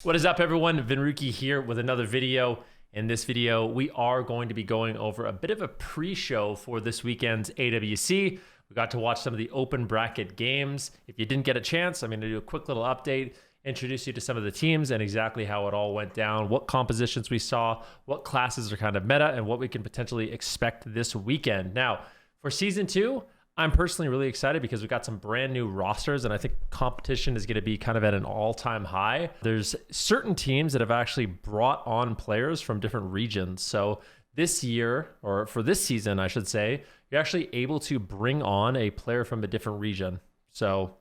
What is up, everyone? Venruki here with another video. In this video, we are going to be going over a bit of a pre-show for this weekend's AWC. We got to watch some of the open bracket games. If you didn't get a chance, I'm going to do a quick little update, introduce you to some of the teams and exactly how it all went down, what compositions we saw, what classes are kind of meta, and what we can potentially expect this weekend. Now, for Season 2, I'm personally really excited because we've got some brand new rosters, and I think competition is going to be kind of at an all-time high. There's certain teams that have actually brought on players from different regions. So this year, or for this season, I should say, you're actually able to bring on a player from a different region. So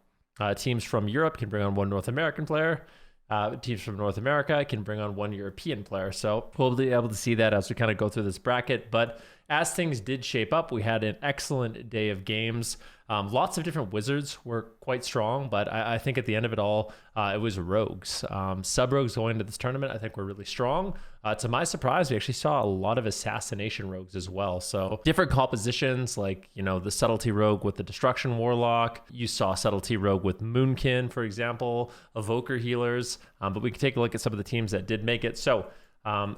teams from Europe can bring on one North American player. Teams from North America can bring on one European player. So we'll be able to see that as we kind of go through this bracket. But as things did shape up, we had an excellent day of games. Lots of different wizards were quite strong, but I think at the end of it all, it was rogues. Sub-rogues going into this tournament, I think were really strong. To my surprise, we actually saw a lot of assassination rogues as well. So different compositions, like, you know, the subtlety rogue with the destruction warlock. You saw subtlety rogue with Moonkin, for example, evoker healers. But we can take a look at some of the teams that did make it. So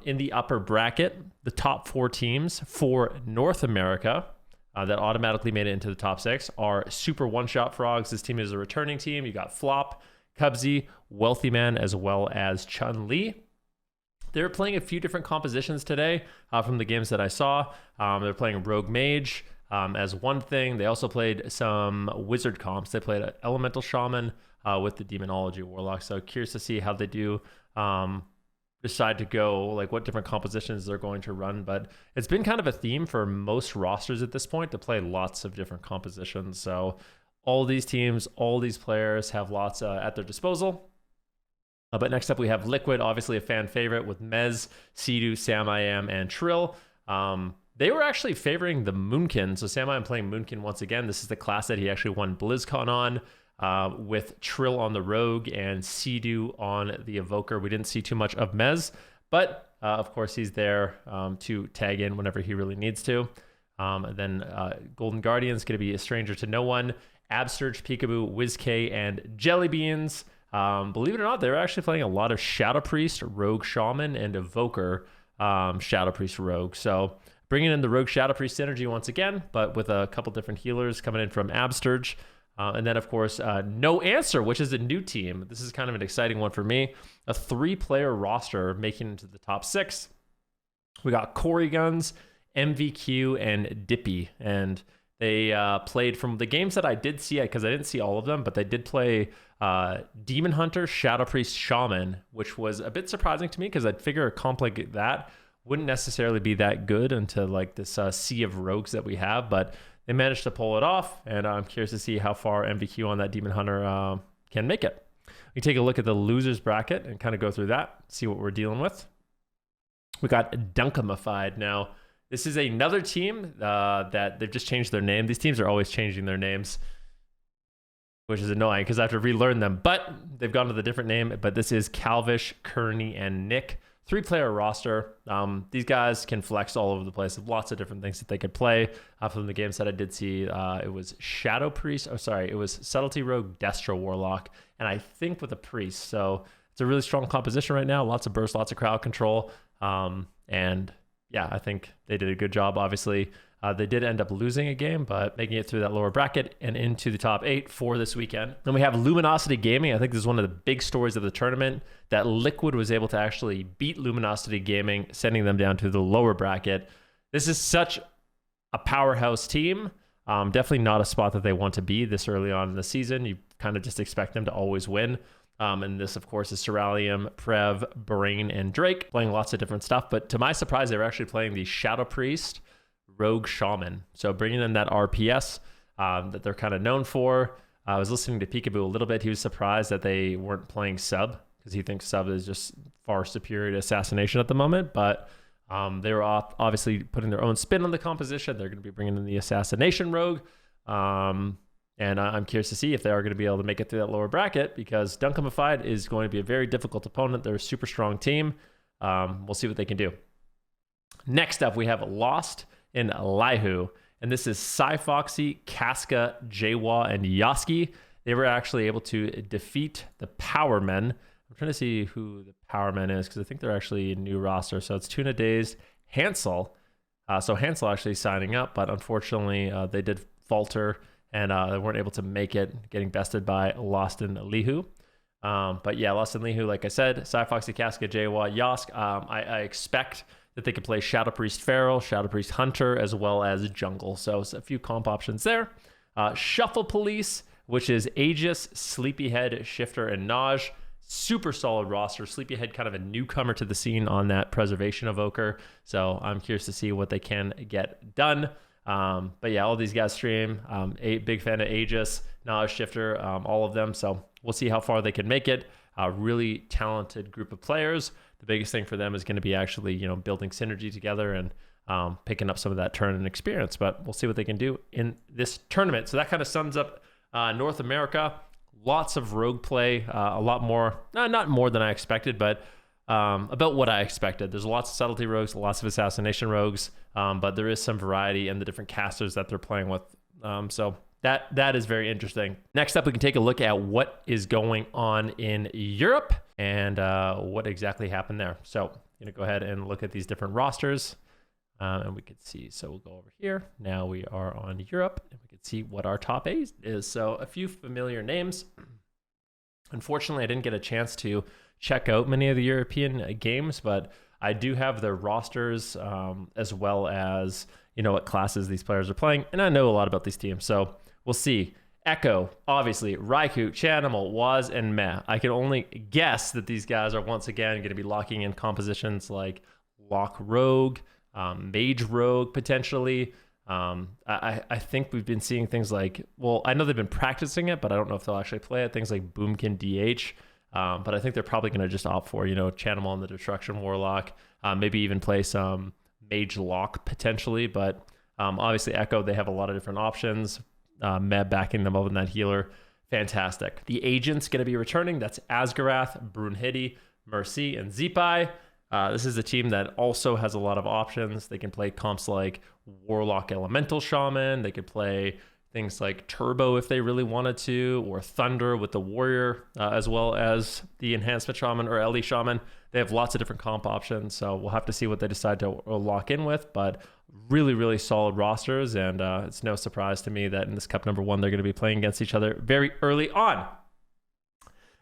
in the upper bracket, the top 4 teams for North America that automatically made it into the top 6 are Super One-Shot Frogs. This team is a returning team. You got Flop, Cubsy, Wealthy Man, as well as Chun-Li. They're playing a few different compositions today from the games that I saw. They're playing Rogue Mage as one thing. They also played some Wizard comps. They played an Elemental Shaman with the Demonology Warlock. So curious to see how they do decide to go, like what different compositions they're going to run. But it's been kind of a theme for most rosters at this point to play lots of different compositions. So all these teams, all these players have lots at their disposal. But next up we have Liquid, obviously a fan favorite with Mez, Sidu, Sam-I-Am, and Trill. They were actually favoring the Moonkin. So Sam-I-Am playing Moonkin once again. This is the class that he actually won BlizzCon on. With Trill on the Rogue and Sidu on the Evoker. We didn't see too much of Mez, but of course he's there to tag in whenever he really needs to. And then Golden Guardian's going to be a stranger to no one. Absurge, Peekaboo, WizK, and Jellybeans. Believe it or not, they're actually playing a lot of Shadow Priest, Rogue Shaman, and Evoker Shadow Priest Rogue. So bringing in the Rogue Shadow Priest synergy once again, but with a couple different healers coming in from Absurge. And then, of course, No Answer, which is a new team. This is kind of an exciting one for me. A 3-player roster making it into the top 6. We got Corey Guns, MVQ, and Dippy. And they played from the games that I did see, because I didn't see all of them, but they did play Demon Hunter, Shadow Priest, Shaman, which was a bit surprising to me because I'd figure a comp like that wouldn't necessarily be that good into like this sea of rogues that we have. But they managed to pull it off, and I'm curious to see how far MVQ on that Demon Hunter can make it. We take a look at the losers bracket and kind of go through that, see what we're dealing with. We got Dunkamified. Now, this is another team that they've just changed their name. These teams are always changing their names, which is annoying because I have to relearn them, but they've gone with a different name. But this is Calvish, Kearney, and Nick. 3-player roster. These guys can flex all over the place. Lots of different things that they could play. From the games that I did see, it was Shadow Priest. Oh, sorry, it was Subtlety Rogue, Destro Warlock, and I think with a Priest. So it's a really strong composition right now. Lots of burst, lots of crowd control, and yeah, I think they did a good job. Obviously, they did end up losing a game, but making it through that lower bracket and into the top 8 for this weekend. Then we have Luminosity Gaming. I think this is one of the big stories of the tournament, that Liquid was able to actually beat Luminosity Gaming, sending them down to the lower bracket. This is such a powerhouse team. Definitely not a spot that they want to be this early on in the season. You kind of just expect them to always win. And this, of course, is Ceralium, Prev, Brain, and Drake, playing lots of different stuff. But to my surprise, they were actually playing the Shadow Priest, Rogue Shaman. So bringing in that RPS that they're kind of known for. I was listening to Peekaboo a little bit. He was surprised that they weren't playing Sub because he thinks Sub is just far superior to Assassination at the moment. But they were obviously putting their own spin on the composition. They're going to be bringing in the Assassination Rogue. And I'm curious to see if they are going to be able to make it through that lower bracket because Dunkamified is going to be a very difficult opponent. They're a super strong team. We'll see what they can do. Next up, we have Lost in Laihu. And this is Cyfoxy, Casca, Jawa, and Yoski. They were actually able to defeat the Power Men I'm trying to see who the power man is because I think they're actually a new roster. So it's Tuna Dazed, Hansel. So Hansel actually signing up, but unfortunately they did falter and they weren't able to make it, getting bested by Lost in Lihu. But yeah, Lost in Lihu, like I said, Cyfoxy, Casca, Jawa, Yosk. I expect that they could play Shadow Priest Feral, Shadow Priest Hunter, as well as Jungle. So it's a few comp options there. Shuffle Police, which is Aegis, Sleepyhead, Shifter, and Naj. Super solid roster. Sleepyhead kind of a newcomer to the scene on that Preservation Evoker. So I'm curious to see what they can get done. But yeah, all these guys stream. A big fan of Aegis, Naj, Shifter, all of them. So we'll see how far they can make it. Really talented group of players. The biggest thing for them is going to be actually, building synergy together and picking up some of that turn and experience. But we'll see what they can do in this tournament. So that kind of sums up North America. Lots of rogue play, a lot more, not more than I expected, but about what I expected. There's lots of subtlety rogues, lots of assassination rogues, but there is some variety in the different casters that they're playing with. So that is very interesting. Next up, we can take a look at what is going on in Europe and what exactly happened there. So I'm going to go ahead and look at these different rosters. And we could see, so we'll go over here. Now we are on Europe, and we can see what our top 8 is. So a few familiar names. Unfortunately, I didn't get a chance to check out many of the European games, but I do have their rosters as well as, what classes these players are playing. And I know a lot about these teams. So we'll see. Echo, obviously, Raikou, Chanimal, Waz, and Meh. I can only guess that these guys are once again going to be locking in compositions like Lock Rogue, Mage Rogue potentially. I think we've been seeing things like, well, I know they've been practicing it, but I don't know if they'll actually play it. Things like Boomkin DH. But I think they're probably going to just opt for, Chanimal and the Destruction Warlock. Maybe even play some Mage Lock potentially. But obviously Echo, they have a lot of different options. Meb backing them up in that healer. Fantastic. The agent's going to be returning. That's Asgarath, Brunhilde, Mercy, and Zeepai. This is a team that also has a lot of options. They can play comps like Warlock Elemental Shaman. They could play things like Turbo if they really wanted to, or Thunder with the Warrior, as well as the Enhancement Shaman or Ellie Shaman. They have lots of different comp options, so we'll have to see what they decide to lock in with, but really, really solid rosters, and it's no surprise to me that in this Cup number 1, they're going to be playing against each other very early on.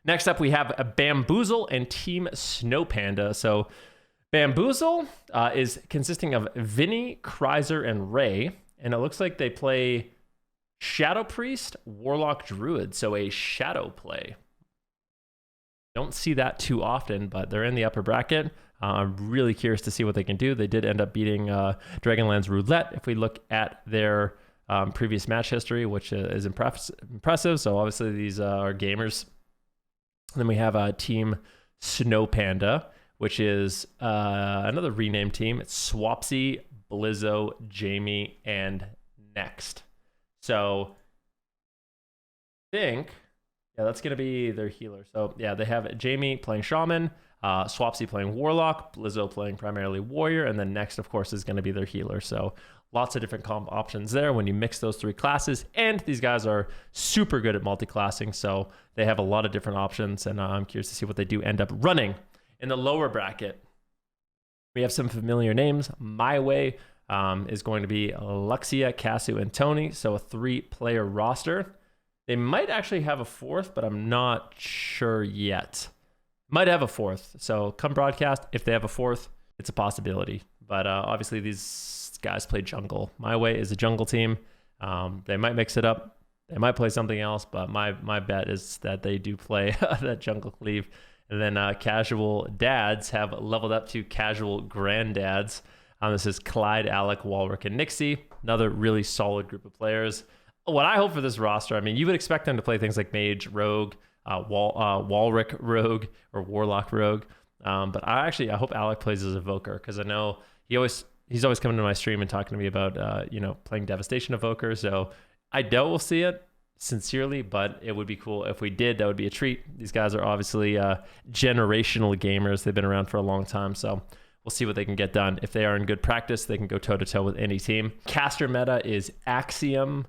Next up, we have a Bamboozle and Team Snow Panda. So Bamboozle is consisting of Vinny, Kreiser, and Ray, and it looks like they play Shadow Priest, Warlock, Druid, so a shadow play. Don't see that too often, but they're in the upper bracket. I'm really curious to see what they can do. They did end up beating Dragonlance Roulette if we look at their previous match history, which is impressive. So obviously these are gamers. Then we have Team Snow Panda, which is another renamed team. It's Swapsy, Blizzo, Jamie, and Next. So I think, that's going to be their healer. So yeah, they have Jamie playing Shaman, Swapsy playing Warlock, Blizzo playing primarily Warrior, and then Next, of course, is going to be their healer. So lots of different comp options there when you mix those 3 classes. And these guys are super good at multi-classing, so they have a lot of different options, and I'm curious to see what they do end up running. In the lower bracket, we have some familiar names. My Way is going to be Luxia, Casu, and Tony, so a 3-player roster. They might actually have a 4th, but I'm not sure yet. Might have a 4th, so come broadcast, if they have a 4th, it's a possibility. But obviously these guys play jungle. My Way is a jungle team. They might mix it up. They might play something else, but my bet is that they do play that jungle cleave. And then Casual Dads have leveled up to Casual Granddads. This is Clyde, Alec, Walrick, and Nixie. Another really solid group of players. What I hope for this roster, I mean, you would expect them to play things like Mage, Rogue, Walrick Rogue, or Warlock Rogue. But I hope Alec plays as Evoker, because I know he's always coming to my stream and talking to me about playing Devastation Evoker. So I doubt we'll see it sincerely, but it would be cool if we did. That would be a treat. These guys are obviously generational gamers. They've been around for a long time, so we'll see what they can get done. If they are in good practice, they can go toe-to-toe with any team. Caster meta is Axiom,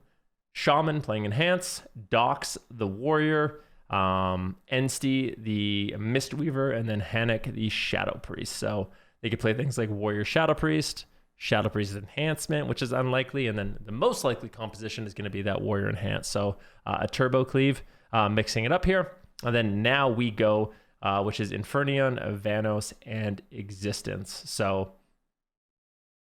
Shaman playing Enhance, Dox the Warrior, Ensti, the Mistweaver, and then Hanek, the Shadow Priest. So they could play things like Warrior Shadow Priest Enhancement, which is unlikely, and then the most likely composition is going to be that Warrior Enhance. So a Turbo Cleave, mixing it up here. And then now we go, which is Infernion, Vanos, and Existence. So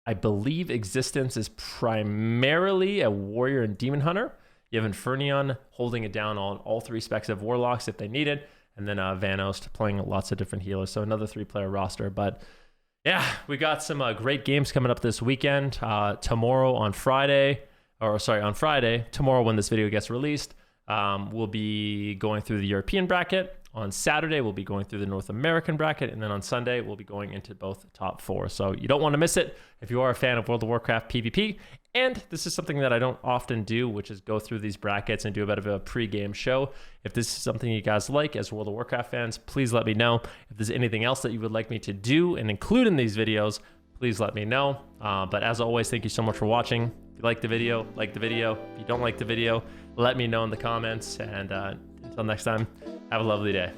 I believe Existence is primarily a Warrior and Demon Hunter. You have Infernion holding it down on all 3 specs of Warlocks if they need it, and then Vanos playing lots of different healers. So another 3-player roster. But yeah, we got some great games coming up this weekend. Tomorrow on Friday, tomorrow when this video gets released, we'll be going through the European bracket. On Saturday, we'll be going through the North American bracket. And then on Sunday, we'll be going into both top 4. So you don't want to miss it if you are a fan of World of Warcraft PvP. And this is something that I don't often do, which is go through these brackets and do a bit of a pre-game show. If this is something you guys like as World of Warcraft fans, please let me know. If there's anything else that you would like me to do and include in these videos, please let me know. But as always, thank you so much for watching. If you like the video, like the video. If you don't like the video, let me know in the comments. And until next time, have a lovely day.